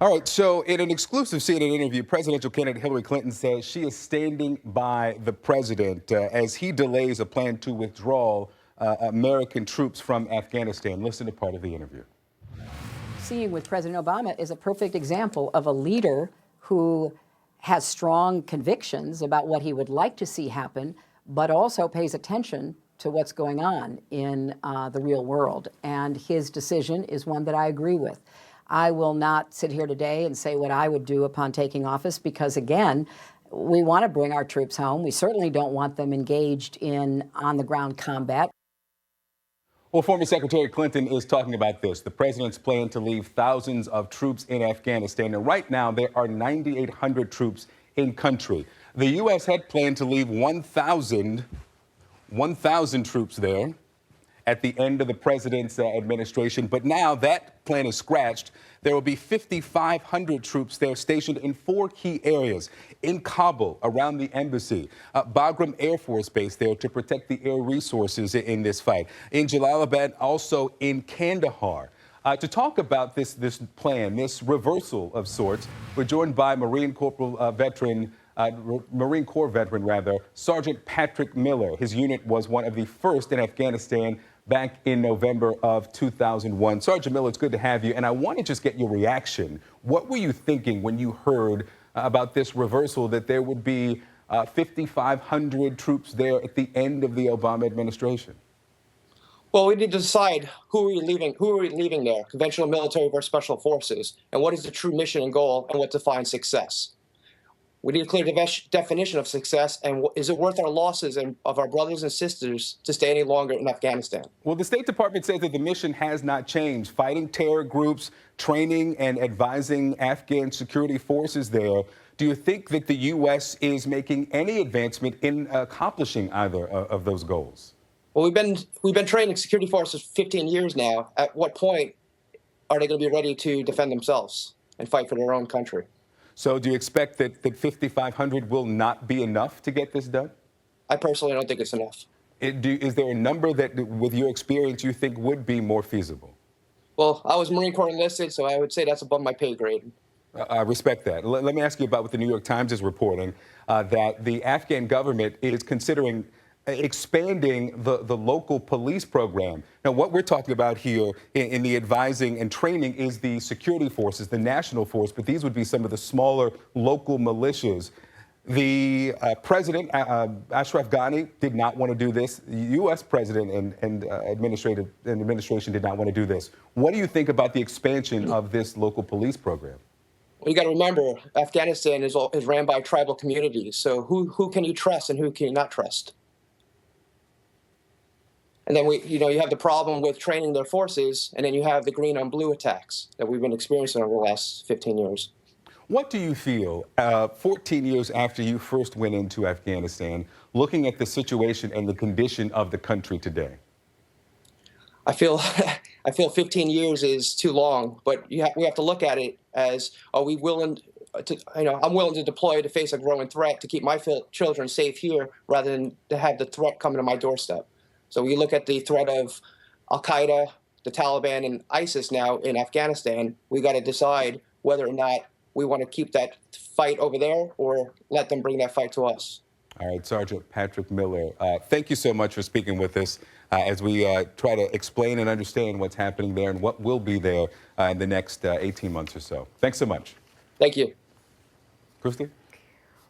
All right, so in an exclusive CNN interview, presidential candidate Hillary Clinton says she is standing by the president as he delays a plan to withdraw American troops from Afghanistan. Listen to part of the interview. Seeing with President Obama is a perfect example of a leader who has strong convictions about what he would like to see happen, but also pays attention to what's going on in the real world. And his decision is one that I agree with. I will not sit here today and say what I would do upon taking office because, again, we want to bring our troops home. We certainly don't want them engaged in on-the-ground combat. Well, former Secretary Clinton is talking about this. The president's plan to leave thousands of troops in Afghanistan. And right now, there are 9,800 troops in country. The U.S. had planned to leave 1,000 troops there at the end of the president's administration. But now that plan is scratched. There will be 5,500 troops there stationed in 4 key areas: in Kabul, around the embassy, Bagram Air Force Base there to protect the air resources in this fight, in Jalalabad, also in Kandahar. To talk about this plan, this reversal of sorts, we're joined by Marine Corps veteran, Sergeant Patrick Miller. His unit was one of the first in Afghanistan back in November of 2001. Sergeant Miller, it's good to have you. And I want to just get your reaction. What were you thinking when you heard about this reversal, that there would be 5,500 troops there at the end of the Obama administration? Well, we need to decide who are we leaving there, conventional military versus special forces, and what is the true mission and goal, and what defines success. We need a clear definition of success, and is it worth our losses and of our brothers and sisters to stay any longer in Afghanistan? Well, the State Department says that the mission has not changed. Fighting terror groups, training and advising Afghan security forces there. Do you think that the U.S. is making any advancement in accomplishing either of those goals? Well, we've been training security forces for 15 years now. At what point are they going to be ready to defend themselves and fight for their own country? So do you expect that 5,500 will not be enough to get this done? I personally don't think it's enough. Is there a number that, with your experience, you think would be more feasible? Well, I was Marine Corps enlisted, so I would say that's above my pay grade. I respect that. Let me ask you about what the New York Times is reporting, that the Afghan government is considering expanding the local police program. Now, what we're talking about here in the advising and training is the security forces, the national force, but these would be some of the smaller local militias. The president, Ashraf Ghani, did not want to do this. The U.S. president and administration did not want to do this. What do you think about the expansion of this local police program? Well, you got to remember, Afghanistan is ran by tribal communities. So who can you trust and who can you not trust? And then you have the problem with training their forces, and then you have the green on blue attacks that we've been experiencing over the last 15 years. What do you feel 14 years after you first went into Afghanistan, looking at the situation and the condition of the country today? I feel 15 years is too long, but we have to look at it as, are we willing to, I'm willing to deploy to face a growing threat to keep my children safe here rather than to have the threat come to my doorstep. So we look at the threat of Al-Qaeda, the Taliban, and ISIS now in Afghanistan. We got to decide whether or not we want to keep that fight over there or let them bring that fight to us. All right, Sergeant Patrick Miller, thank you so much for speaking with us as we try to explain and understand what's happening there and what will be there in the next 18 months or so. Thanks so much. Thank you. Christy?